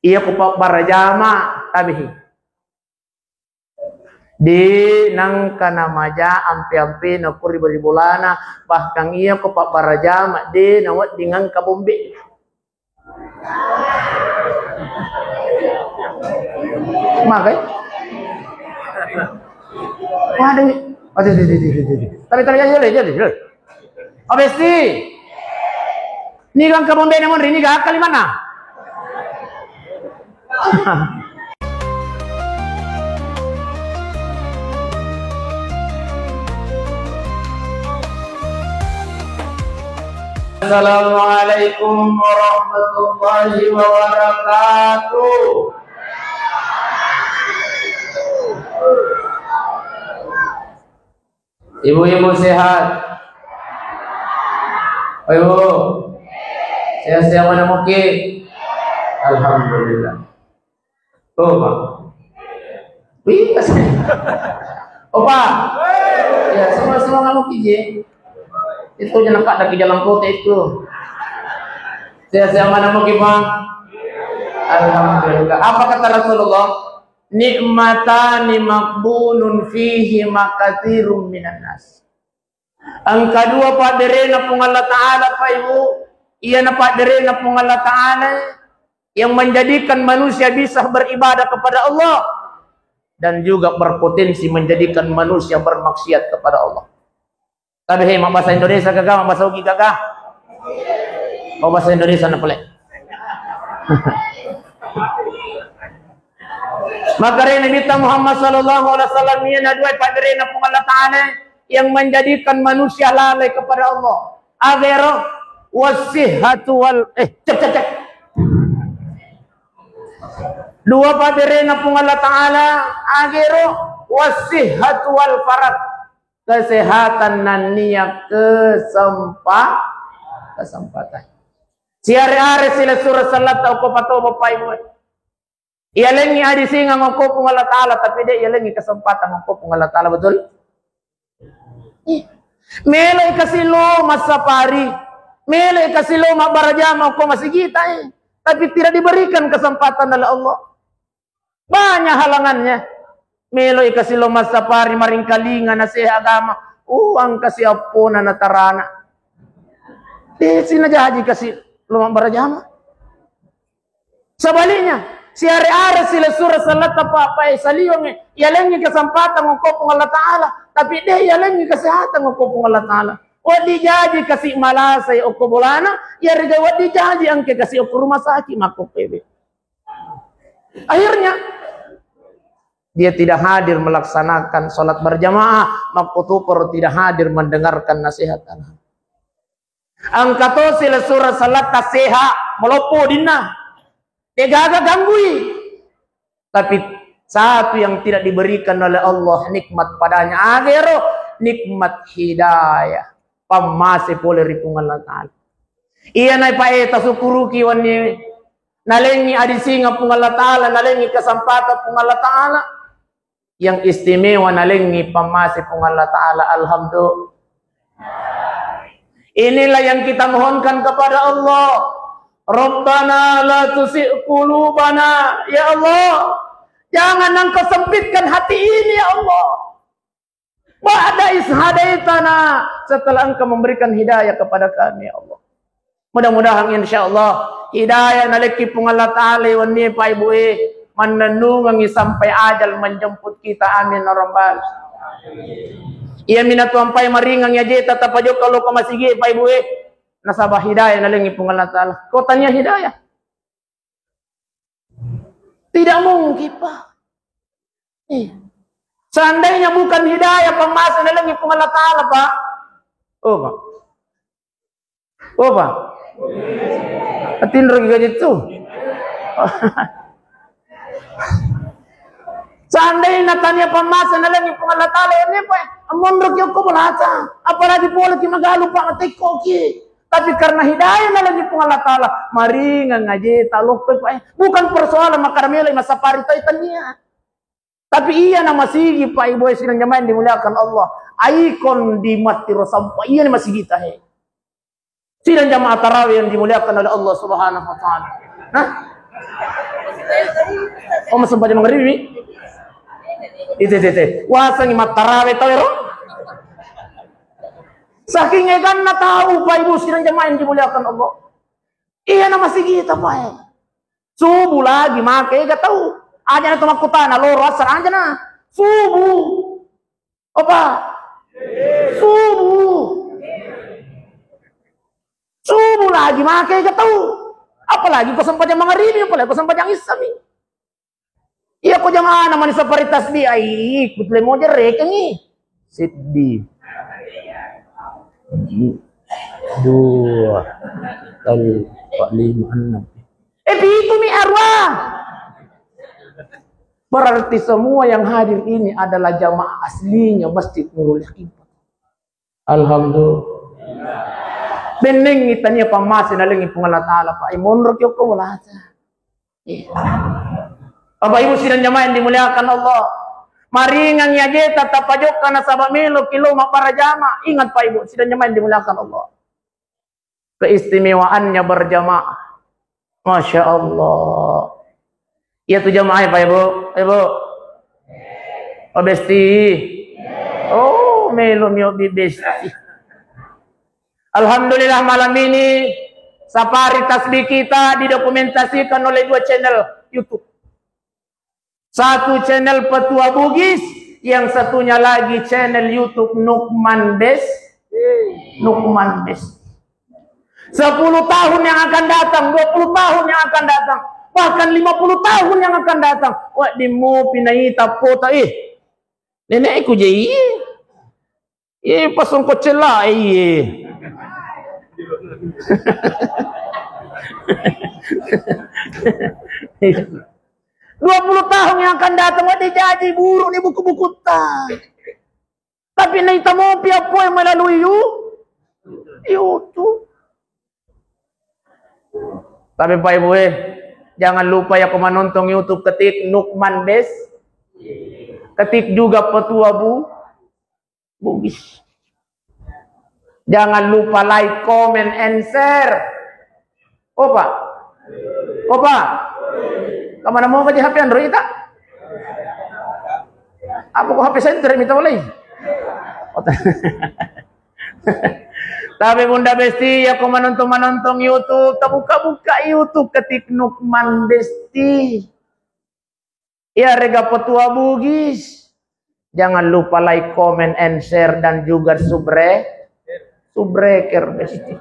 Ia ko parajama tabihi. Di nang kanamaja ampi-ampi na ribu-ribulana bahkan ia ko parajama di nawat dengan kabombe. Makai. Waduh. Tapi jadi. Obesti. Ni kan kabombe namun rini gak kali mana? Assalamualaikum warahmatullahi wabarakatuh. Ibu-ibu sehat? Ibu sehat-sehat mana mungkin? Alhamdulillah. Oh, Pak. Wih, oh, Pak. Ya, semua nggak mau kiji. Itu jangan nak di jalan kota itu. Sehat-sehat mana mungkin, Pak? Alhamdulillah. Apa kata Rasulullah? Nikmatani maqbunun fihi makatsirun minan nas. Ang kedua Pak derena pung Allah Ta'ala Pak Ibu. Ia na Pak derena pung Allah Ta'ala yang menjadikan manusia bisa beribadah kepada Allah dan juga berpotensi menjadikan manusia bermaksiat kepada Allah. Tapi hei, mak bahasa Indonesia gagah, mak bahasa Ugi gagah. Mau bahasa Indonesia na boleh. Maka Nabi Muhammad sallallahu alaihi wasallam ia na dua Pak derena pung Allah Ta'ala yang menjadikan manusia lalai kepada Allah. Agero wasihatu wal cek. Dua paderena pung Allah Ta'ala agero wasihatu wal farad, kesehatan dan niat kesempatan. Siare-are sila surah salat tau ko pato bapak ibu. Ia lengi adi singa ngoko pung Allah Ta'ala tapi dia ia lengi kesempatan ngoko pung Allah Ta'ala, betul? Melai kasih lo masa pari, melai kasih lo mak barajama ko masih kita tapi tidak diberikan kesempatan oleh Allah. Banyak halangannya. Meloi kasih lo masa pari maring kalinga na seha agama. Uang kasih apona na tarana. Sina jahaji kasih lo barajama. Sebaliknya, si are-are sila surah salat apa saliyong yalengi kesempatan ngoko pung Allah Ta'ala, tapi dia yalengi kesehatan ngoko pung Allah Ta'ala. Wadi jaji kasih malasay o kubolana, yari wadi jaji angke kasih o rumah sakit mako pebe. Akhirnya dia tidak hadir melaksanakan sholat berjamaah, makutupur tidak hadir mendengarkan nasihat anak. Angkato sila surah salat taseha melopo dina, dia gagal ganggui. Tapi satu yang tidak diberikan oleh Allah nikmat padanya, agero nikmat hidayah. Pamase pole ripung Allah Ta'ala. Iya na ipaeta sukuruki wani nalengi adisinga pung Allah Ta'ala, nalengi kesempatan pung Allah Ta'ala. Yang istimewa nalengi pamase pung Allah Ta'ala. Alhamdulillah. Inilah yang kita mohonkan kepada Allah. Rabbana la tusi' qulubana. Ya Allah, jangan engkau sempitkan hati ini ya Allah. Ba'da ishadaitana, setelah engkau memberikan hidayah kepada kami ya Allah. Mudah-mudahan insyaallah hidayah naliki pung Allah Ta'ala wani pa ibu mananungangi sampai ajal menjemput kita, amin ya rabbal. Iya minatu ampai maringang ya jeta tapajo kalau kau masih ge pa ibu nasabah hidayah nalingi pung Allah Ta'ala. Kau tanya hidayah? Tidak mungkin Pak. Seandainya bukan hidayah pemasa nalingi pung Allah Ta'ala Pak. Oh Pak. Oh Pak. Atin rugi gaji itu. Seandainya tanya pemasa nalingi pung Allah Ta'ala ini Pak. Amondrok yo ko balata. Apalagi pula ki magalu Pak ngatiko ki. Tapi karena hidayah nalingi pung Allah Ta'ala maringan ngaji taluk Pak. Bukan persoalan makaramela masa parita itania. Tapi iya nama sigi Pak Ibu sidang jamaah dimuliakan Allah. Ikon di mati rosampa iya nama sigi kita he. Sidang jamaah tarawih yang dimuliakan oleh Allah Subhanahu wa taala. Nah, Oh masih baca maghrib ini? Itu. Wah sangi matarawih tahu ya? Saking egan na tahu Pak Ibu sidang jamaah yang dimuliakan Allah. Iya nama si kita Pak. Subuh lagi make gak tahu. Aja na tumakutana loro asar aja na. Subuh. Apa? Subuh. Subuh lagi make gak tahu. Apalagi kau sempat yang mengharibi, apalagi kau sempat yang isami. Iya kau jangan nama ni sapari tasbih. Ai ikut lemo jerek ni. Siddi. 2 4 5 6. Itu mi arwah. Berarti semua yang hadir ini adalah jamaah aslinya Masjid Nurul Yakin. Alhamdulillah. Beneng itanya pamasin aling ipungala taala Pak imonrok yo ko wala sa. Bapak Ibu sidang jamaah yang dimuliakan Allah. Maringan ya je tatapajok kana sabamilo kilo para jamaah. Ingat Pak Ibu sidang jamaah yang dimuliakan Allah. Keistimewaannya berjamaah. Masya Allah. Iya tuh jamaah Pak Ibu. Ibu. Oh besti. Oh melo mio besti. Alhamdulillah malam ini safari tasbih kita didokumentasikan oleh 2 channel YouTube. Satu channel Petua Bugis, yang satunya lagi channel YouTube Nukman Bes. 10 tahun yang akan datang, 20 tahun yang akan datang, bahkan 50 tahun yang akan datang. Wah, di mo pinaita pota nenek ku je pasong ko cela 20 tahun yang akan datang, wah jadi buruk di buku-buku ta. Tapi naita mo piapo yang melalui YouTube. Tapi Pak Ibu jangan lupa ya kau menonton YouTube, ketik Nukman Bes, ketik juga Petua Bugis. Jangan lupa like, comment, and share. Opa, kemana mau ke HP Android tak? Apa kau HP center minta boleh? Tapi Bunda Besti ya kau menonton YouTube, tak buka YouTube ketik Nukman Besti. Ya rega Petua Bugis. Jangan lupa like, comment, and share dan juga subscribe Besti.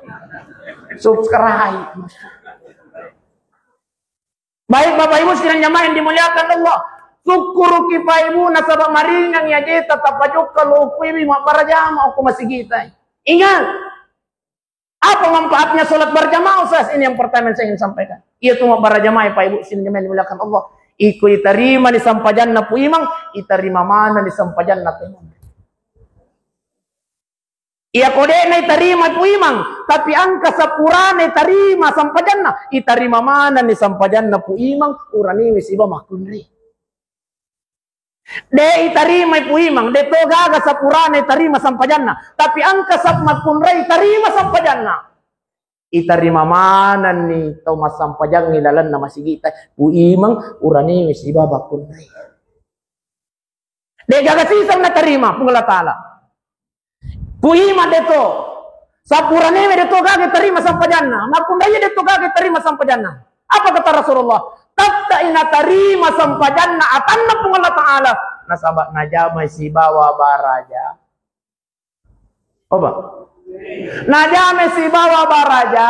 Subscribe. Baik Bapak Ibu sekalian jamaah yang dimuliakan Allah. Syukur Pak Ibu nasabah maringan ya je tetap pajok kalau kuwi para jamaah aku masih kita. Ingat, apa manfaatnya sholat berjamaah Ustaz? Ini yang pertama yang saya ingin sampaikan. Ia tuh para jamaah Pak Ibu sekalian jamaah yang dimuliakan Allah. Iku iterima di sampajanna pu imang, iterima mana di sampajanna pu imang. Ia kode na iterima pu imang, tapi angka sapurane terima sampajanna, iterima mana di sampajanna pu imang, urani wis iba makunri. De iterima pu imang, de to gaga sapurane terima sampajanna, tapi angka sap makunri terima sampajanna. Iterima mana ni tau mas sampajang ni dalan nama sigita pu imang urani wis iba makunri. De gaga sisang na terima pungala taala. Puima deto sapurane me deto kage terima sampajanna, makundaya deto kage terima sampajanna. Apa kata Rasulullah? Tatta ina terima sampajanna atanna pung Allah Ta'ala nasabak najamai si bawa baraja. Oba najamai si bawa baraja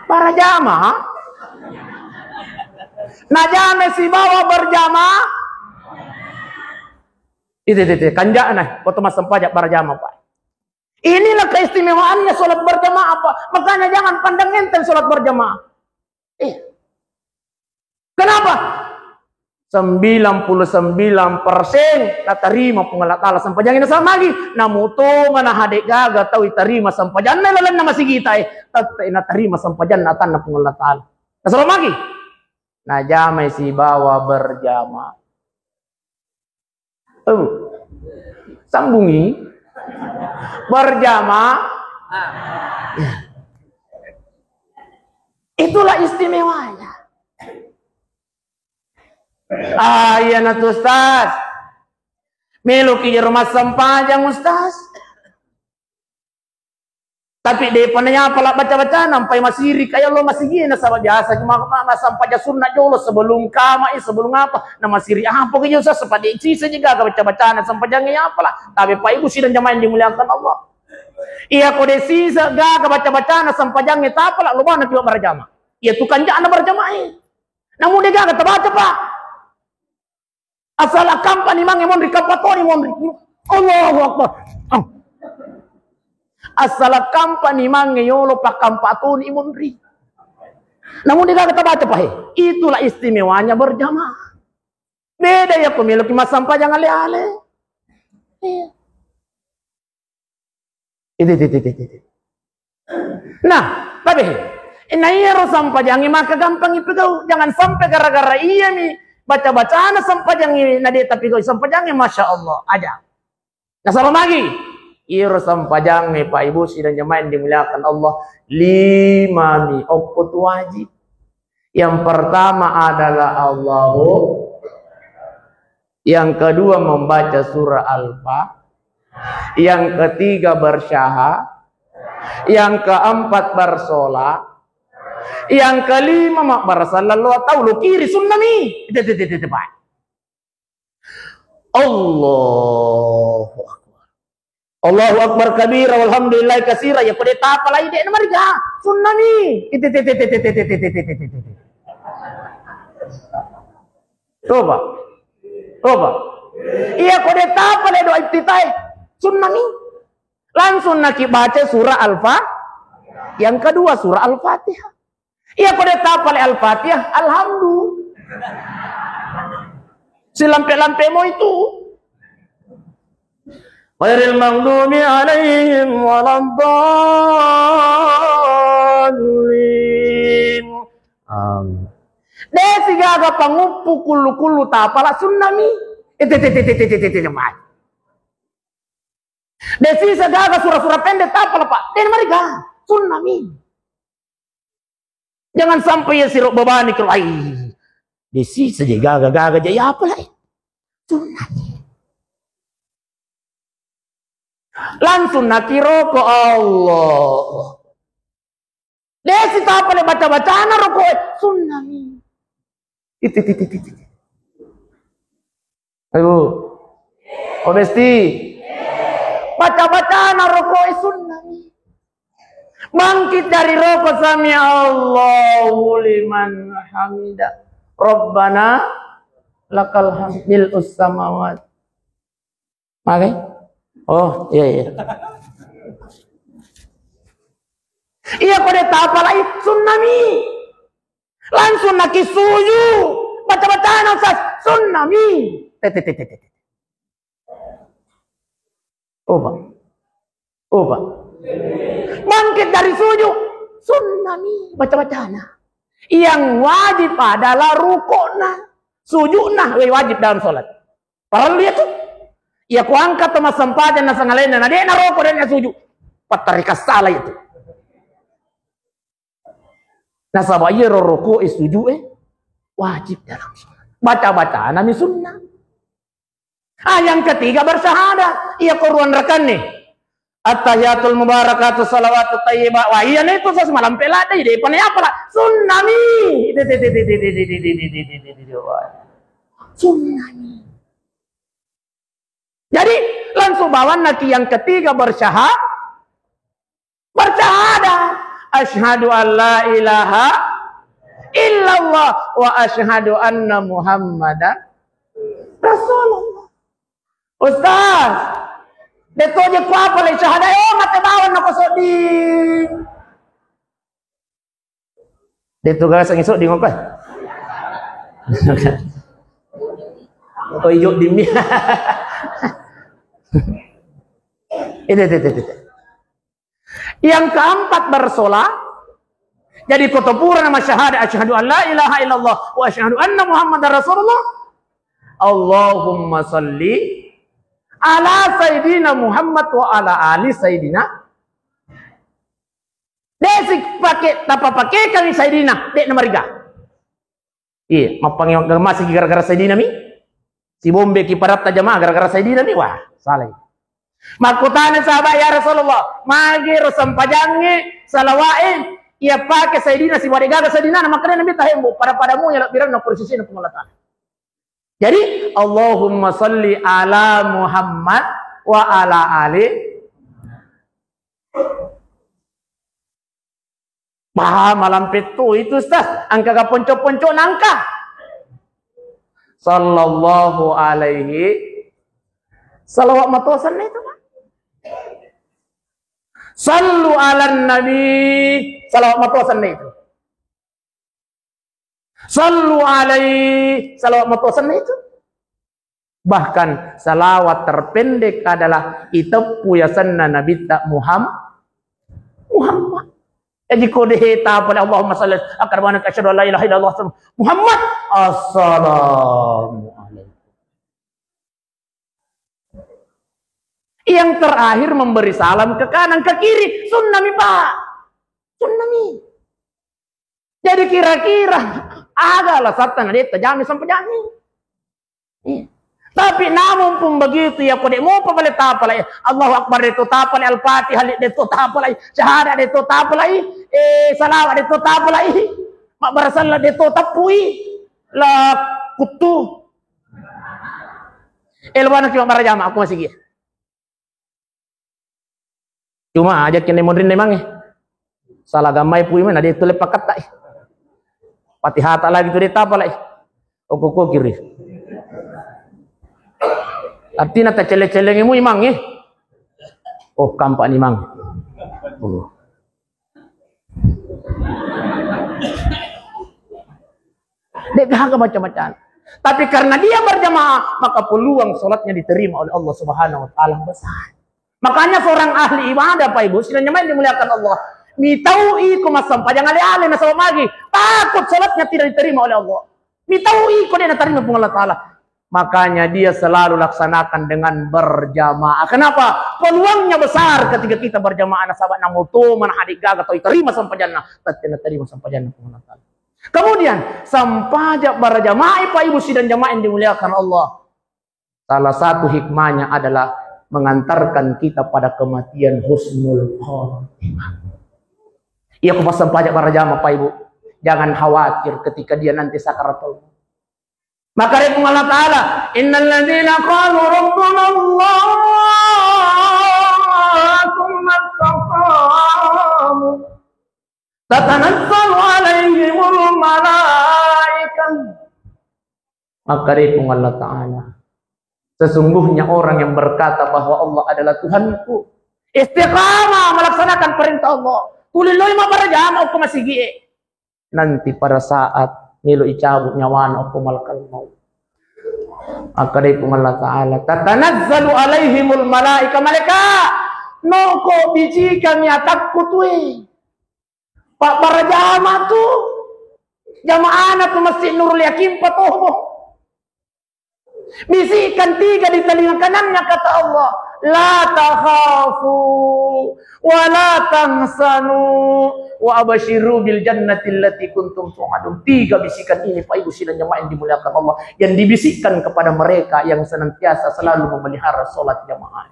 barajama najamai si bawa berjamaah. Itu kanjaan foto mas sempajak para jamaah Pak. Inilah keistimewaannya sholat berjamaah Pak. Makanya jangan pandang enteng sholat berjamaah. Kenapa? 99% tak terima pengalat Allah sampajangin sama lagi. Namuto mana hadek gaga tahu terima sampajan lalan nama si kita tak terima sampajan natan na pengalat Allah. Nasalam lagi. Najamai si bawa berjamaah. Sambungi berjamaah istimewanya. Iya na tuh Ustaz. Melu ki rumah sempajang Ustaz. Tapi dia pananya apalah baca-baca sampai masih kayak lo masih gini sama biasa cuma sampai aja sunnah jolo sebelum kama sebelum apa nama siri apa gitu Ustaz seperti itu saja gak baca-baca sampai jangan apalah tapi Pak Ibu sidang jamaah yang dimuliakan Allah. Iya kode sisa gak baca-baca sampai jangan apalah lo mana juga berjamaah. Iya tukang jangan berjamaah. Namun dia gak baca Pak. Asal kampanye mang emon rikapatori mon Allahu Akbar. Asal kampanye mang yolo pak kampatoni mon ri. Namun dia kata baca pak itulah istimewanya berjamaah. Beda ya pemilik mas sampah jangan ale-ale. Itu. Nah, tapi inairo sampah jangan maka gampang itu jangan sampai gara-gara iya nih baca-bacaan sampah jangan nade tapi kau sampah jangan masya Allah aja. Nah sama lagi, iro sampah jangan Pak Ibu sidang jemaah dimuliakan Allah 5 mi okut wajib. Yang pertama adalah Allahu, yang kedua membaca surah Al-Fatihah, yang ketiga bersyahad, yang keempat bersolat. Yang kelima makbar sallallahu tahu lu kiri sunnah mi. Depan. Allahu akbar. Allahu akbar kabira walhamdulillah katsira ya pada apa lain dek marga sunnah mi. Coba. Iya kode apa le doa ibtitai sunnah mi. Langsung nak baca surah Al-Fatihah. Yang kedua surah Al-Fatihah. Iya pada tapal Al-Fatihah, alhamdulillah. Si lampe-lampe mo itu. Ghairil maghdubi alaihim waladdallin. Amin. Desi gaga pangupu kulu tapala sunnami. Desi sagaga surah-surah pendek tapala Pak. Den mereka sunnami. Jangan sampai ya sirok babani kalau desi saja gaga jaya apa lah sunnah. Langsung nakiro ke Allah. Desi tak apa baca na rokok sunnah ni. Itu. Ayo, obesti. Baca na rokok sunnah ni. Bangkit dari rokok sami Allahu liman hamidah. Rabbana lakal hamd mil'us samawat. Oke? Oh, iya. Iya pada tahap lain sunnami. Langsung nak suju. Baca-bacaan Ustaz sunnami. Oba. Bangkit dari sujud sunnami baca-bacana. Yang wajib adalah rukukna, sujudna wajib dalam salat. Para lihat tuh. Ya ku angkat sama sempadan na sangalain na dia na rukuk dan na sujud. Patarikas salah itu. Nah sabaya rukuk sujud wajib dalam salat. Baca-bacana mi sunnah. Yang ketiga bersyahadat. Iya Quran rekan nih. At-tahiyatul mubarakatuh salawatut thayyibah. Wah iya nih itu saya semalam pelada ide pane apa lah? Sunnami. Sunnami. Jadi langsung bawa nanti yang ketiga bersyahadat. Asyhadu an la ilaha illallah wa asyhadu anna Muhammadan Rasulullah. Ustaz, detoje ku apa le syahada mate bawan na kusoding. Deto gas ang isok dingok ka. Oh iyo dimnya. Itu. Yang keempat bersolat. Jadi ketepura nama syahadat asyhadu an la ilaha illallah wa asyhadu anna Muhammadar Rasulullah. Allahumma salli ala Sayyidina Muhammad wa ala ali Sayyidina. Desik pak pakai kami Saidina dek namariga. Iya, mapang masih gara-gara Saidina mi. Si bombe ki parat jamaah gara-gara Saidina mi wah, salah. Makutana sahabat ya Rasulullah, magi sampajangi salawain ia pakai Saidina si wadigaga Saidina makanya nabi tahembu padamu ya bilang na posisi na pengalatan. Jadi Allahumma salli ala Muhammad wa ala ali. Paham malam itu Ustaz, angka ka ponco-ponco nangka. Sallallahu alaihi salawat matosan itu Pak. Sallu ala nabi salawat matosan itu. Sallu alaihi salawat matosan itu. Bahkan salawat terpendek adalah itapu yasanna nabi tak Muhammad. Jadi kode heta pada Allahumma salli akramana asyhadu an la ilaha illallah Muhammad assalamu alaikum. Yang terakhir memberi salam ke kanan ke kiri sunnah mi Pak. Sunnah mi. Jadi kira-kira agalah satan dia tajami sampai jami. Tapi namun pun begitu ya kode mau pabalik tapalai Allahu Akbar itu tapalai Al-Fatihah itu tapalai syahadat itu tapalai salawat itu tapalai mak barasallah itu tapui la kutu elwana cuma barajama aku masih gitu. Cuma aja kene modern memang salah gamai pui mana dia tulis pakat tak Fatihah tak lagi tu dia tapalai okoko kiri. Artinya tak celeng-celengmu imang oh kampak ni mang. Oh. Dia gahaga macam-macam. Tapi karena dia berjamaah, maka peluang solatnya diterima oleh Allah Subhanahu wa taala besar. Makanya seorang ahli ibadah Pak Ibu, sidang jamaah dimuliakan Allah, mitaui ko masampa jangan ale na sama magi, takut solatnya tidak diterima oleh Allah. Mitaui ko dia diterima oleh Allah taala. Makanya dia selalu laksanakan dengan berjamaah. Kenapa? Peluangnya besar ketika kita berjamaah. Sahabat namutu, mana hadik gaga, atau terima sampai jannah. Tidak terima sampai jannah. Kemudian, sampajak berjamaah, Pak Ibu sidang jamaah yang dimuliakan Allah. Salah satu hikmahnya adalah mengantarkan kita pada kematian husnul khotimah. Ia kupas sampajak berjamaah, Pak Ibu. Jangan khawatir ketika dia nanti sakaratul maut. Maka dia Allah Ta'ala innal ladzina qalu rabbuna Allah thumma istaqamu tatanazzalu alaihimul malaikah. Maka dia Allah Ta'ala sesungguhnya orang yang berkata bahwa Allah adalah Tuhanku istiqamah melaksanakan perintah Allah kuliloi ma barajama aku masih gie nanti pada saat nilu icabut nyawana aku malakal maut. Maka dari Allah Ta'ala tatanazzalu alaihimul malaika malaikat noko biji kami atakku tuh pak para jamaah tu jamaah anak tu masjid Nurul Yakin patoh bisikan 3 di telinga kanannya kata Allah la takhafu wa la tahzanu wa abashiru bil jannati allati kuntum tu'adun. 3 bisikan ini Pak Ibu sidang jamaah yang dimuliakan Allah yang dibisikkan kepada mereka yang senantiasa selalu memelihara salat jamaah.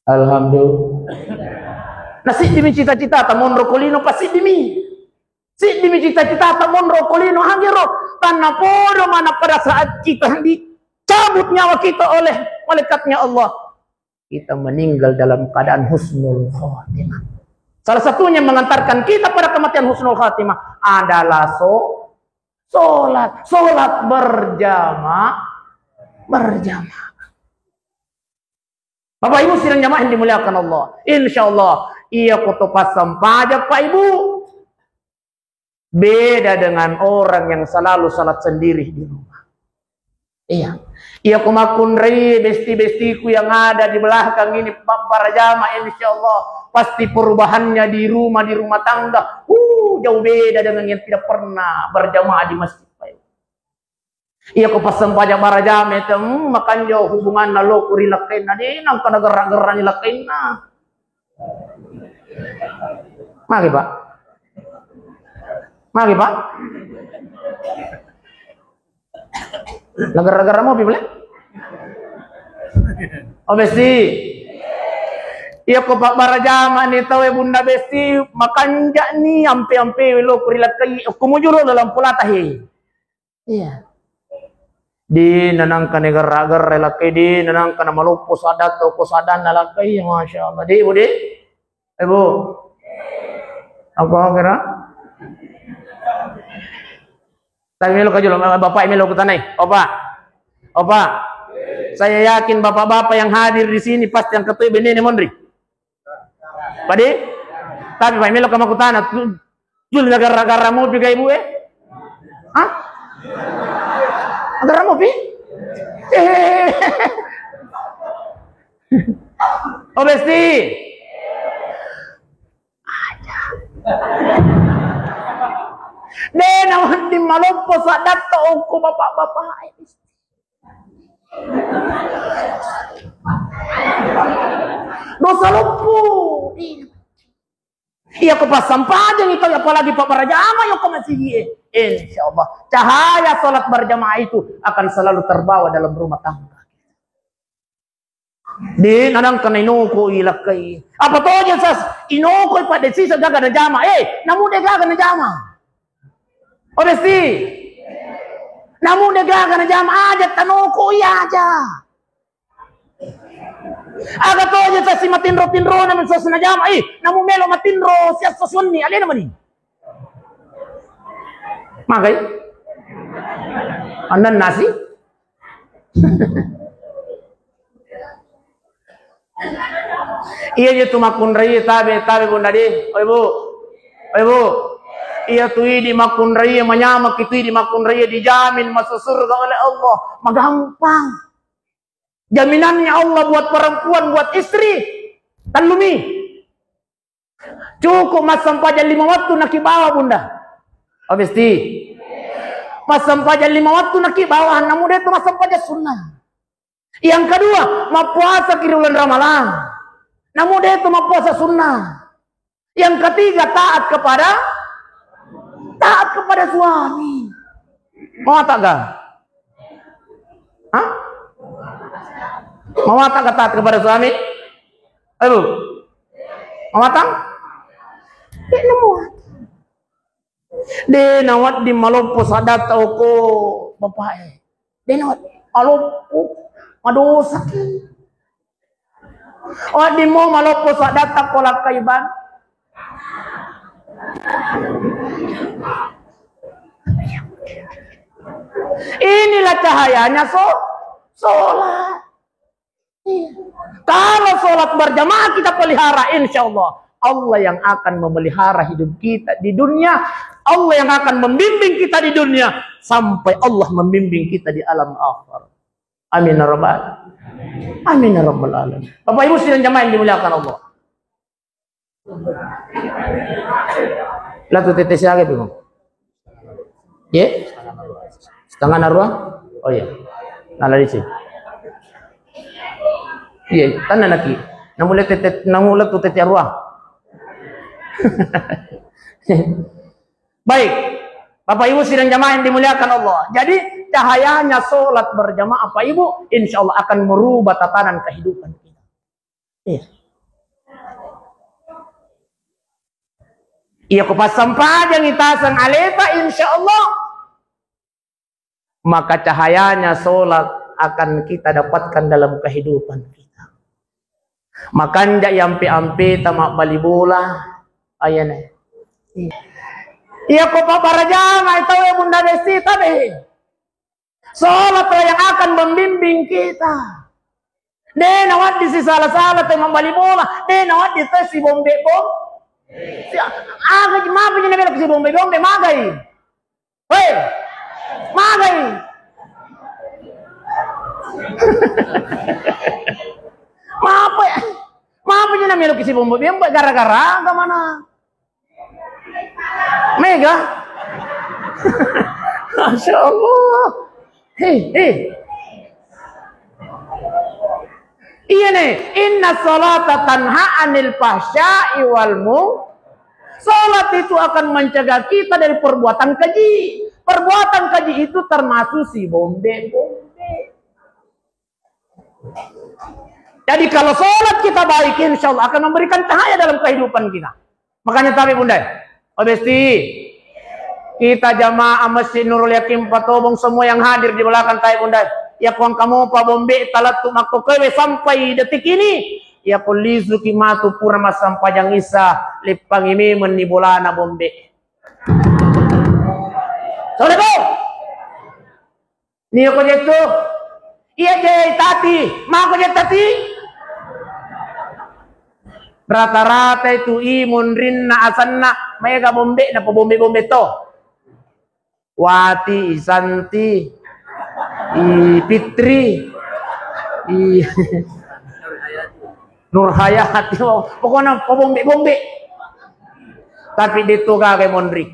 Alhamdulillah. Nasi demi cita-cita tamun rokolino pasti demi. Si demi cita-cita tamun rokolino hangiro tanah podo mana pada saat kita dicabut nyawa kita oleh malaikatnya Allah. Kita meninggal dalam keadaan husnul khatimah. Salah satunya mengantarkan kita pada kematian husnul khatimah adalah solat berjamaah. Bapak Ibu sidang jamaah yang dimuliakan Allah. Insyaallah ia kutupas sampajak Pak Ibu. Beda dengan orang yang selalu salat sendiri di rumah. Iya. Ia kumakun ri besti-bestiku yang ada di belakang ini para jamaah insyaallah pasti perubahannya di rumah tangga jauh beda dengan yang tidak pernah berjamaah di masjid. Ia kupasan pajak para jamaah itu makan jauh hubungan nalo kuri lakain di nang kana gerak-gerak ni lakain na. Mari Pak. Mari Pak. Negara-negara mau boleh? Oh besti. Iya ko Pak Barajama ni tahu bunda besti makanja ni ampe-ampe lo kurilat kai kumujuro dalam pulatahi. Iya. Di nanangkan negara-negara relakai di nanangkan maluku sadat atau kusadan nalakai masya Allah. Di budi, ibu, apa kira? Tapi melo kajulo bapak melo kutanai, opa, saya yakin bapak-bapak yang hadir di sini pasti yang ketua ini mondri. Padi, tapi pak melo kamu kutana, jul negara-negara mau juga ibu Hah? Negara mau pi? Oh besti. Aja. Nawan di malumpo sa dato ko bapak-bapak. Dosa lumpo. Iya ko pas sampajan itu apalagi Pak Barajama yung kumasihi. Insyaallah cahaya salat berjamaah itu akan selalu terbawa dalam rumah tangga. Di nanang kana inuko ilakai. Apa to nya sas inuko pa desi sa daga na jama. Namu de gaga na jama. Honesti. Namu de gaga na jama aja tanuko iya aja. Aga to nya sas si matinro-tinro naman sa sinajama. Namu melo matinro siya sa sunni. Alin naman ni? Makai. Andan nasi. Iya je tumakun rai tabe bunda di. Oh ibu. Iya tu di makun rai menyamak itu di makun rai dijamin masuk surga oleh Allah. Magampang. Jaminannya Allah buat perempuan, buat istri. Tanlumi. Cukup mas sampajan 5 waktu nakibawa bunda. Obesti. Mas sampajan 5 waktu nakibawa. Namun itu mas sampajan sunnah. Yang kedua, mapuasa kirulan ramalan. Namun dia itu mapuasa sunnah. Yang ketiga, taat kepada suami. Mau tak gak? Hah? Mau tak gak taat kepada suami? Ayo. Mau tak? Dia nemu. Dia nawat di malumpo sadat ko bapak. Dia nawat malumpo. Madosa. O di mo malopo sa data ko lang kaiban. Inilah cahayanya sholat. Kalau sholat berjamaah kita pelihara, insya Allah Allah yang akan memelihara hidup kita di dunia. Allah yang akan membimbing kita di dunia sampai Allah membimbing kita di alam akhir. Amin ya rabbal amin ya rabbal alamin. Bapak Ibu sidang jamaah yang dimuliakan Allah. Latu tetes lagi bingung. Ye? Setengah narua? Oh iya. Nala di sini. Iya, tanah lagi. Namulat tu tete arwah. Baik. Bapak Ibu sidang jamaah yang dimuliakan Allah. Jadi cahayanya sholat berjamaah Bapak Ibu, insya Allah akan merubah tatanan kehidupan kita. Iya. Iya kupas sampah yang itasan aleta, insya Allah. Maka cahayanya sholat akan kita dapatkan dalam kehidupan kita. Makanya yang ampe tamak bali bola, ayan eh. Iya ko Pak Barajama itu ya bunda besti tabe. Sholat yang akan membimbing kita. De nawat di si salah-salah te membali bola. De nawat di tes si bombe bom. Aga ma punya nabi si bombe magai. Hei. Magai. Ma punya nabi si bombe gara-gara ke mana? Mega. Masya Allah. Hei. Iya nih, inna sholata tanha anil fahsya'i wal munkar. Salat Salat itu akan mencegah kita dari perbuatan keji. Perbuatan keji itu termasuk si bombe-bombe. Jadi kalau salat kita baik, insya Allah akan memberikan cahaya dalam kehidupan kita. Makanya tapi bunda, obesti kita jamaah Masjid Nurul Yakin Patobong semua yang hadir di belakang tay bunda. Ya kuang kamu pa bombe talat tu makokewe sampai detik ini. Ya kulizu kimatu pura masampajang isa lipangimi menibulana bombe. Sorry ko. Niyo ko jeto. Iya jay tati, mako jay tati. Rata-rata itu imun rinna asanna mega bombe na pa bombe-bombe to. Wati Isanti Fitri Nur Hayati pokoknya bombe-bombe tapi dito kagay mondri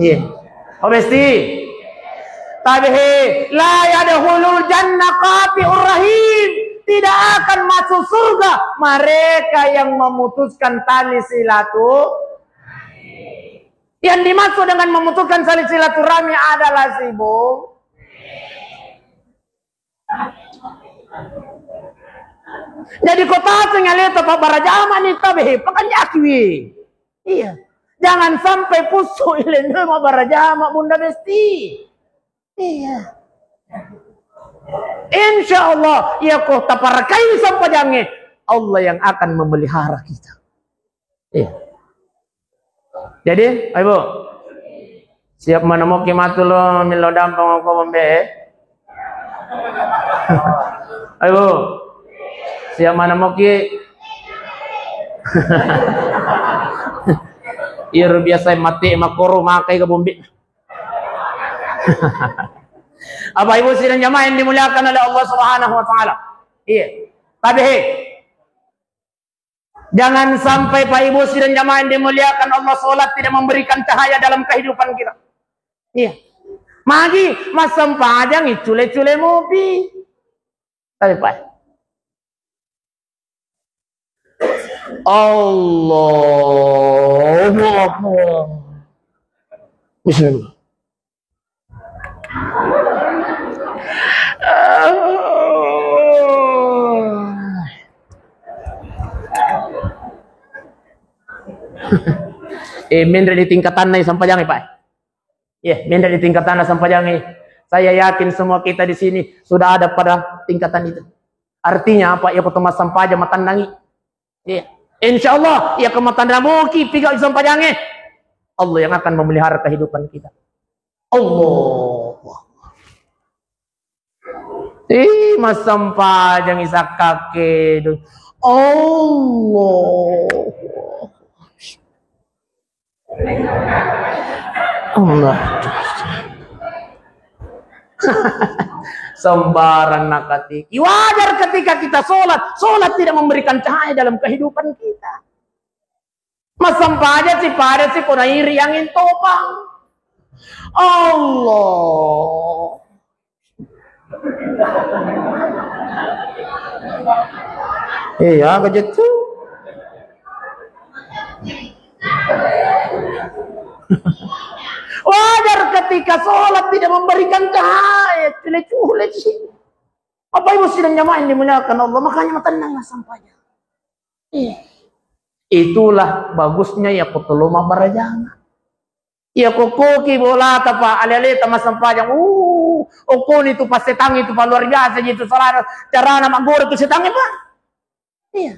iya obesti tapi la yadkhulul jannah qati'ur rahim, tidak akan masuk surga mereka yang memutuskan tali silaturahmi. Yang dimaksud dengan memutuskan tali silaturahmi adalah sibuk. Jadi kota tinggal itu Pak Barajama nih tabe pakan yakwi. Iya. Jangan sampai pusu ilmu Pak Barajama bunda besti. Iya. Insya Allah ya kok taparakai sampai jange Allah yang akan memelihara kita. Iya. Jadi, ayo siap menemuki matulo milo dampang ko bombe. Ayo siap menemuki ir biasa mati makoro makai ke bombe. Apa ibu sidang jamaah yang dimuliakan oleh Allah Subhanahu wa taala. Iya. Tapi jangan sampai Pak Ibu sidang jamaah yang dimuliakan Allah, salat tidak memberikan cahaya dalam kehidupan kita. Iya. Magi masam padang cule-cule mobi. Tapi Pak. Allahu Akbar. Bismillah. Mendra di tingkatan naik sampai jangan Pak. Ya, mendra di tingkatan sampai jangan. Saya yakin semua kita di sini sudah ada pada tingkatan itu. Artinya apa? Ya pertama sampai aja matan nangi. Ya, insya Allah ya kematan ramuki piga sampai jangan. Allah yang akan memelihara kehidupan kita. Allah. Mas sampai jangan isak kakek. Allah. Allah. Sembarang nakatiki. Wajar ketika kita sholat tidak memberikan cahaya dalam kehidupan kita. Masampaja si pada si konairi yang intopang. Allah. Iya, begitu. Wajar ketika sholat tidak memberikan cahaya, cule-cule sih. Apa ibu sidang jamaah yang dimuliakan Allah, makanya tenanglah sampainya. Itulah bagusnya ya kutulumah barajana. Ya kokoki bola tapa alele tama sampayang. Okon itu pas setang itu luar biasa gitu salah cara nama guru itu setangnya Pak. Iya.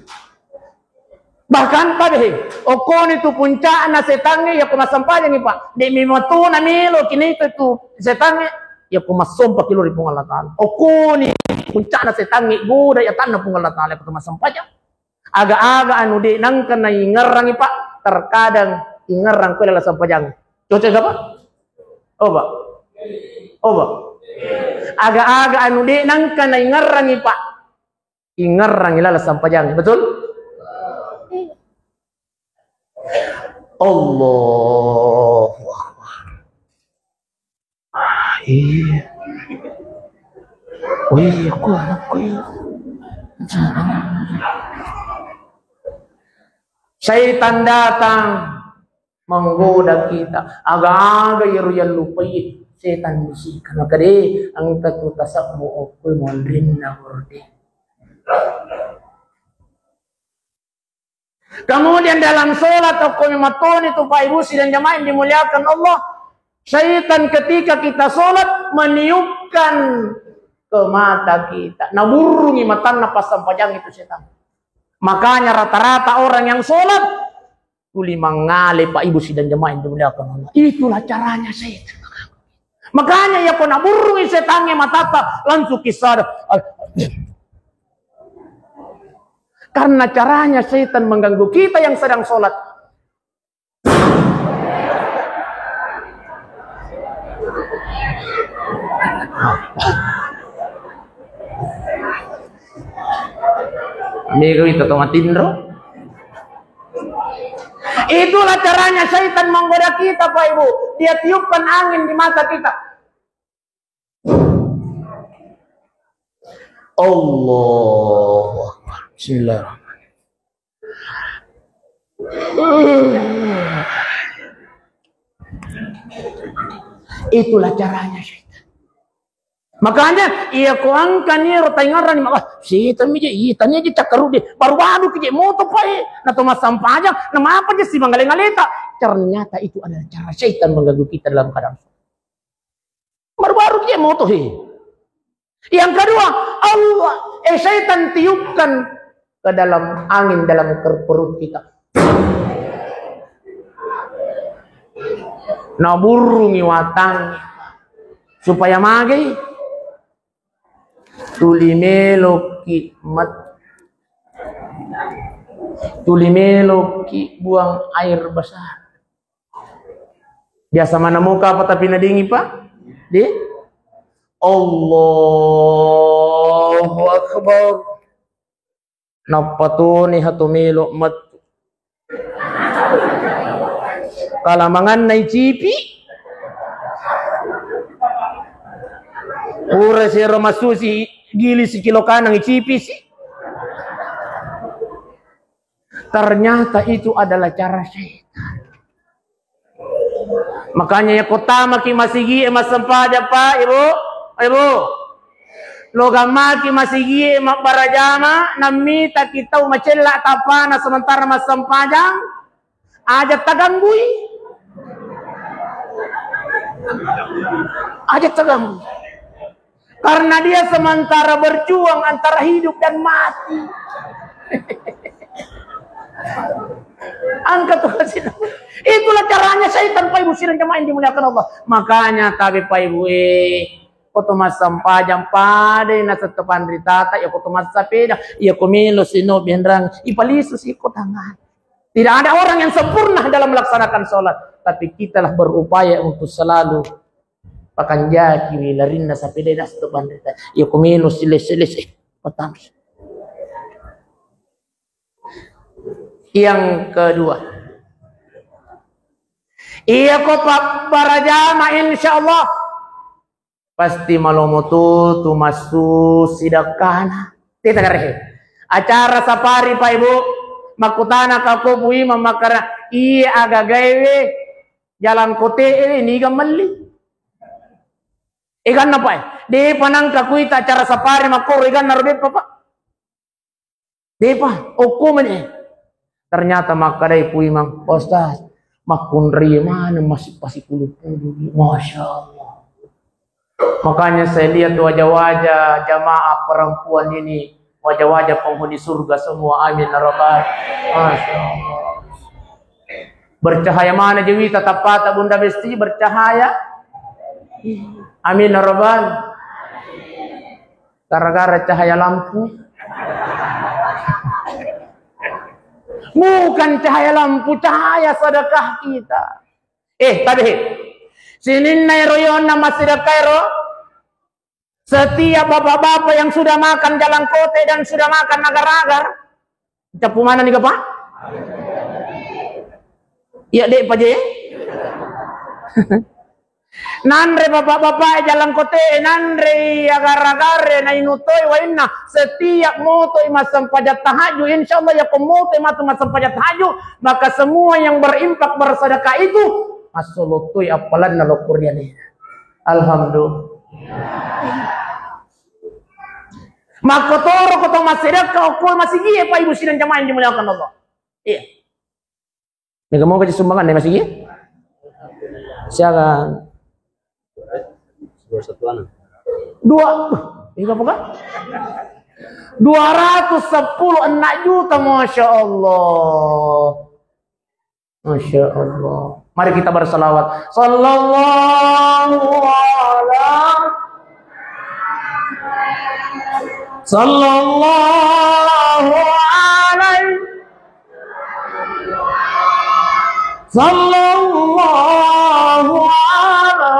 Bahkan pada okon itu puncak na setangnya ya kuma sampayang nih Pak. Demi matu na milo kini itu setangnya ya kuma sompa kilo ri Allah Taala. Okon itu puncak na setangnya guru ya tanah pung Allah Taala kuma sampayang. Aga-aga anu de nang kana ingerang Pak. Terkadang ingerang ko adalah sampayang. Cocok apa? Oh Pak. Oh Pak. Aga-aga anu de nang kana ingerang Pak. Ingerang ilala sampayang. Betul? Allah. Iya. Oh iya, aku anakku ya. Syaitan datang menggoda kita aga-aga yang lupai setan bisikan maka deh ang tatasak mo okul mondrin na horde. Kemudian dalam sholat atau matoni itu Pak Ibu dan jamaah yang dimuliakan Allah, syaitan ketika kita sholat meniupkan ke mata kita, naburungi mata napas sampajang itu setan. Makanya rata-rata orang yang sholat tuli mangale Pak Ibu dan jemaah yang dimuliakan Allah. Itulah caranya setan. Makanya ya kena burung setannya matata langsung kisah. Karena caranya setan mengganggu kita yang sedang sholat. Amigo itu tomatindro. Itulah caranya syaitan menggoda kita Pak Ibu. Dia tiupkan angin di mata kita. Allah. Bismillahirrahmanirrahim. Itulah caranya syaitan. Makanya ia kuangkan ni rotaingaran ni maka syaitan mi je tanya je cakaru dia baru-baru ke moto pai na to masampajang nama apa je si mangaleng-aleta ternyata itu adalah cara syaitan mengganggu kita dalam keadaan baru-baru ke moto he. Yang kedua Allah syaitan tiupkan ke dalam angin dalam perut kita naburungi watang supaya magai tulimeloki buang air besar. Biasa mana muka apa tapi nadingi Pak? Di Allahu Akbar. Napatuni hatumelo mat. Kalamangan na icipi. Ura si Ramasusi gili si kilo kanang icipi sih. Ternyata itu adalah cara syaitan. Makanya ya kota maki masigi emas sempaja Pak Ibu. Ibu. Logam maki masigi emak barajama namita kita umacela tapana sementara mas sempajang aja taganggui. Aja taganggui. Karena dia sementara berjuang antara hidup dan mati. Angkat Tuhan. Itulah caranya syaitan Pak Ibu sidang jemaah yang dimuliakan Allah. Makanya tabi Pak Ibu otomas sampajang pada nasa tepan ritata ya otomas sapeda ya komilo sino bendrang ipalisus ikut tangan. Tidak ada orang yang sempurna dalam melaksanakan sholat, tapi kitalah berupaya untuk selalu pakan jaki wilarinna sapeda das tepan ritata ya komilo siles pertama. Yang kedua, iya kok para jamaah insyaallah pasti malomoto tu masu sidakana. Kita karehe. Acara safari Pak Ibu makutana kakubui mamakara iya agagawe jalan kote ini gamalli. Ikan apa? De panang kakuita acara safari makor ikan narbe papa. De pa okumen ternyata makadai pui mang Ustaz makunri mana masih pasti puluh-puluh. Masya Allah. Makanya saya lihat wajah-wajah jamaah perempuan ini, wajah-wajah penghuni surga semua. Amin ya rabbal. Masya Allah. Bercahaya mana jewi tetap patah Bunda Besti bercahaya. Amin ya rabbal. Gara-gara cahaya lampu. Bukan cahaya lampu, cahaya sedekah kita. Tadi sinin nairoyon nama sedekah. Setiap bapak-bapak yang sudah makan jalan kote dan sudah makan agar-agar, capu mana nih Pak? Iya dek Pak J. Nandre bapak-bapak jalan kote, nandre agar-agar na inutoy wa inna setiap moto masam pajat tahajud insyaallah ya komoto masam pajat tahajud maka semua yang berimpak bersedekah itu masulutoy apalan na lokurnya nih. Alhamdulillah. Makotoro koto masedekah okol masigi pa ibu sidang jamaah yang dimuliakan Allah. Iya. Nega mau kasih sumbangan nih masigi? Silakan. Dua, ini apa kan? 210 anak juta, masya Allah, masya Allah. Mari kita berselawat. Sallallahu alaihi. Sallallahu ala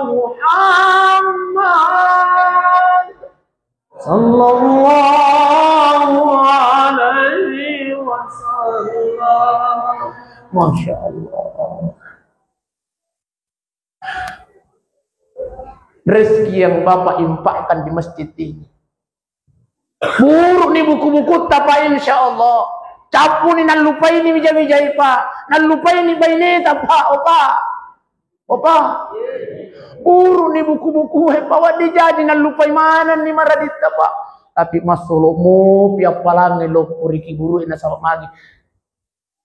Muhammad sallallahu alaihi wasallam. Masya Allah. Rezeki yang Bapak infakkan di masjid ini buruk nih buku-buku tapa insya Allah. Capu ni nan lupa ini bijai-bijai pak, nan lupa ini bayi tapa opa, guru ni buku-buku bawa dijadi nan lupa mana ni maradita pak. Tapi masolomu piap palang lo kuriki guru ina sabak magi,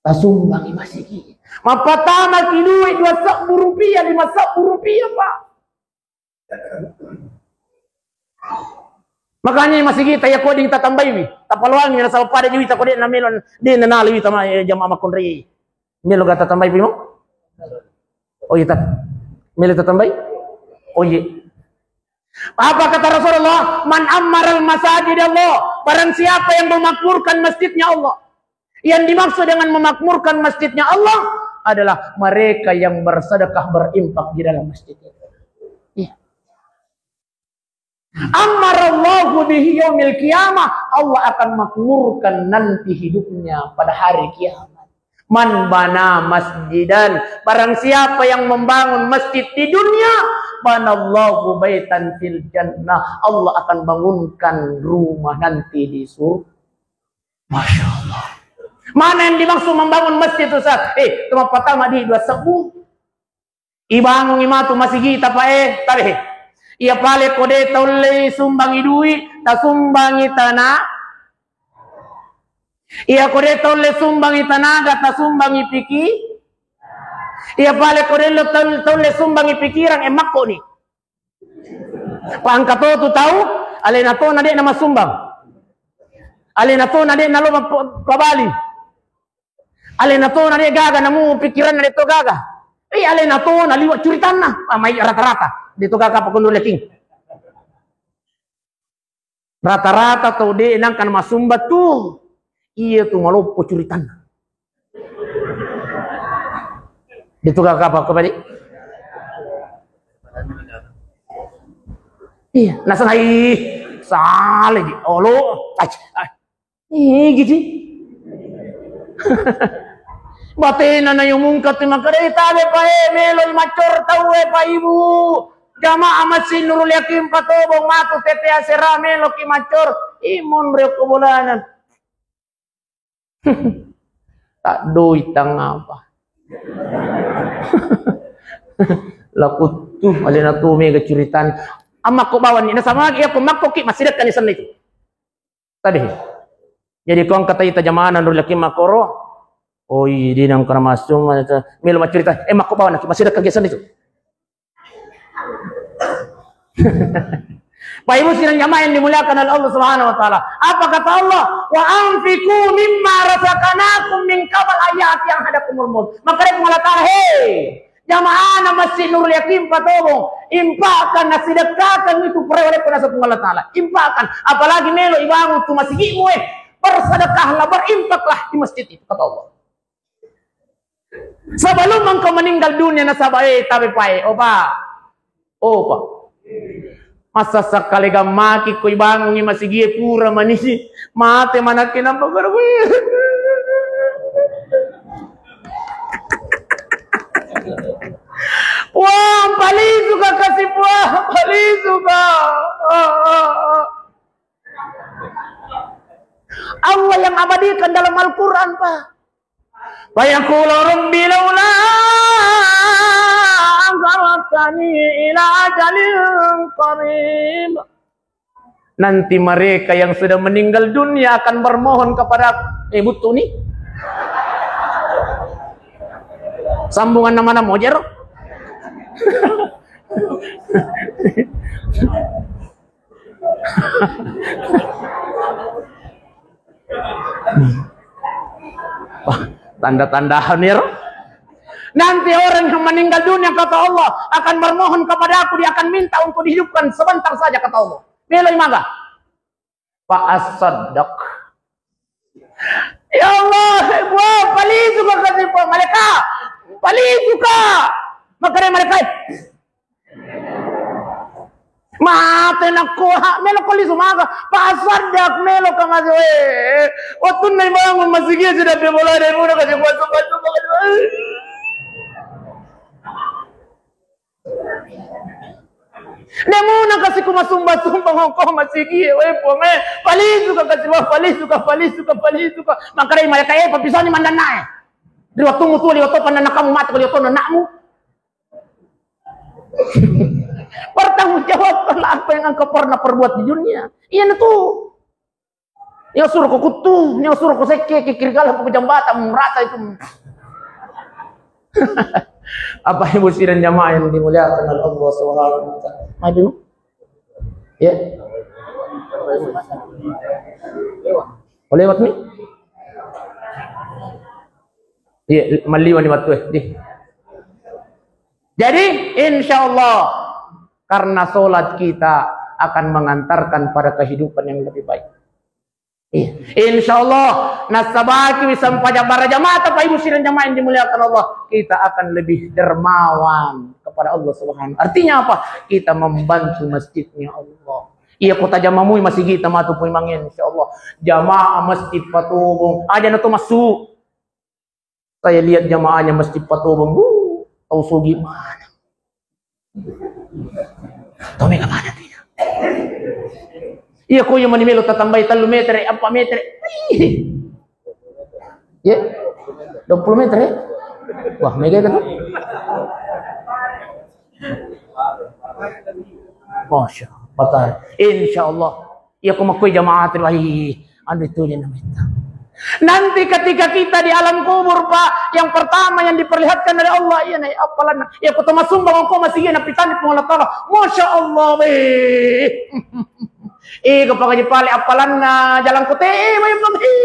tasumbangi masih ki. Mapatama ki duit 2 rupiah 5 rupiah pak. Makanya masih kita ya koding tatambayi tapaluang ni nasa pada juita koding na melon din na naliwi tama jama makonri melo gata tambayi mo oh iya melo tatambayi oh iya apa kata Rasulullah man ammaral masajid Allah barang siapa yang memakmurkan masjidnya Allah yang dimaksud dengan memakmurkan masjidnya Allah adalah mereka yang bersedekah berimpak di dalam masjid itu. Amarallahu bihi yaumil qiyamah, Allah akan makmurkan nanti hidupnya pada hari kiamat. Man bana masjidan, barang siapa yang membangun masjid di dunia, banallahu baitan fil jannah, Allah akan bangunkan rumah nanti di surga. Masya Allah. Mana yang dimaksud membangun masjid itu Ustaz? Cuma pertama di 2 sebut. Ibangun imatu masih kita pak tabe. Ia pale kode tole sumbangi duit, tak sumbangi tanah. Ia kode tole sumbangi tenaga, tak sumbangi pikir. Ia pale kode tole sumbangi pikiran emak kok nih. Pangkat tu tahu, alena to nade nama sumbang. Alena to nade nalo pabali. Alena to nade gaga namu pikiran nade to gaga. Alena to naliwat curitan na, may rata-rata. Dito kakapakundo leking. Rata-rata tau de nang kan masumbat tu. Iya tu malopo curitan. Dito kakapak kapadi. Iya, nasa sale di olo. Gitu. Batena na yung mungkat ni makare tabe pa melo macor tawe pa ibu. Jamaah masih Nurul Yakin patobong matu tete asera melo ki macor imon reo kebulanan. Tak duit tang apa. Laku tuh alena tuh mega curitan. Amak ko bawan ni sama lagi aku makko ki masih dekat ni sana itu. Tadi. Jadi kau kata ita jamaah Nurul Yakin makoro. Oh iya, di nang keramasung melo cerita. Makko bawan masih dekat gesan itu. Pak Ibu sidang jamaah yang dimuliakan oleh Allah Subhanahu wa taala. Apa kata Allah? Wa anfiqu mimma razaqnakum min qabl ayat yang hadakumul maut. Maka dia mengatakan, "Hei, jamaah Masjid Nurul Yakin patobong, impakkan sedekahkan itu peroleh pada Allah taala. Impakkan, apalagi melo ibangun tu masjid gue. Bersedekahlah, berimpaklah di masjid itu kata Allah. Sebelum engkau meninggal dunia nasabai tabe pai, opa. Masa sekali gamaki ko ibangun ni masigi pura manisi mate manakin ang pagkarami. Wah, suka kasih buah, Bali suka. Allah yang abadikan dalam Al-Quran, Pak. Wa yaqulu rabbi laula akhartani ila ajalin qarib. Nanti mereka yang sudah meninggal dunia akan bermohon kepada butuh nih. Sambungan nama mojer. Tanda-tanda hanir. Nanti orang yang meninggal dunia kata Allah akan bermohon kepada aku, dia akan minta untuk dihidupkan sebentar saja kata Allah. Belai maga. Fa asaddaq. Ya Allah, gua paling suka kasih mereka. Paling suka. Makanya mereka mate nako melo kali sumaga pasar dak melo kama zo waktu nai bangun masih sudah bebola dan muna kasih masuk Nemuna kasih ku masumba ngoko masih we pome paling suka makanya mereka papisani mandanae di waktu mutu di waktu pandana kamu mati di waktu anakmu bertanggungjawabkanlah apa yang engkau pernah perbuat di dunia. Iya itu. Yang suruh ku kutu, yang suruh ku seke kiri kalah ke jambatan merata itu. Apa ibu dan jamaah yang dimuliakan oleh Allah Subhanahu wa taala. Maju. Ya. Lewat nih. Iya, maliwan di waktu di. Jadi insyaallah karena sholat kita akan mengantarkan pada kehidupan yang lebih baik. Insya Allah nasabaki sampai para jamaah Bapak Ibu dan jamaah yang dimuliakan Allah, kita akan lebih dermawan kepada Allah Subhanahu. Artinya apa? Kita membantu masjidnya Allah. Iya kota jamamui masih kita matu puimangin insya Allah. Jamaah masjid Patubung aja natu masuk. Saya lihat jamaahnya masjid Patubung, tahu so gimana? Tahu mega mana tidak? Iya ko yung manimelo tatambay 3 meter, 4 meter. Ya, 20 meter ya? Wah, mega kan? Masya Allah. Insya Allah. Iya ko makoy jamaah terwahi. Ano ito niya naman ito? Nanti ketika kita di alam kubur Pak, yang pertama yang diperlihatkan oleh Allah iya na apalan ya kutuma sumbang ko masige na pitani po Allah Taala. Masya Allah kapag pali apalan na jalan kote may mami.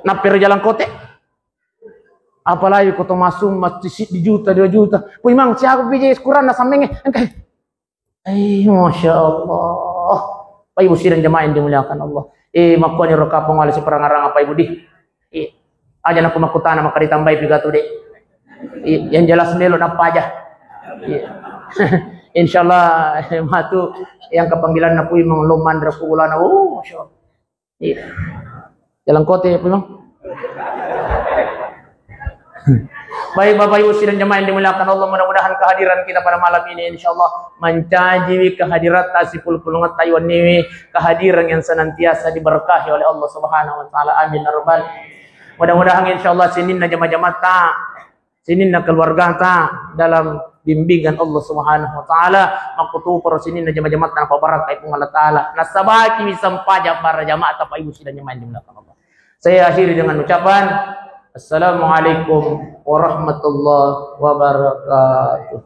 Napir jalan kote. Apalagi kutuma summa di juta 2 juta. Puy mang siya bijay Quran na samenge. Masya Allah. Pak Ibu dan jemaah yang dimuliakan Allah. Makuan yung rokapong wala si perang-arang apa Ibu di. Aja na kumakutana maka ditambay pigato di. Yang jelas melo na pa aja. Insyaallah matu yang kepanggilan na po yung mga lumandra po wala na. Masya Allah. Jalan kote po yung. Baik Bapak Ibu dan jemaah yang dimuliakan Allah, mudah-mudahan kehadiran kita pada malam ini insyaallah mencaji kehadirat tasipul pulungat Taiwan ini, kehadiran yang senantiasa diberkahi oleh Allah Subhanahu wa taala. Amin ya rabbal. Mudah-mudahan insyaallah sininna jamaah-jamaah ta, sininna keluarga ta dalam bimbingan Allah Subhanahu wa taala, makutu por sininna jamaah-jamaah ta pabarakah ipung Allah taala. Nasabaki misampaja para jamaah ta Bapak Ibu dan jemaah yang dimuliakan Allah. Saya akhiri dengan ucapan Assalamualaikum warahmatullahi wabarakatuh.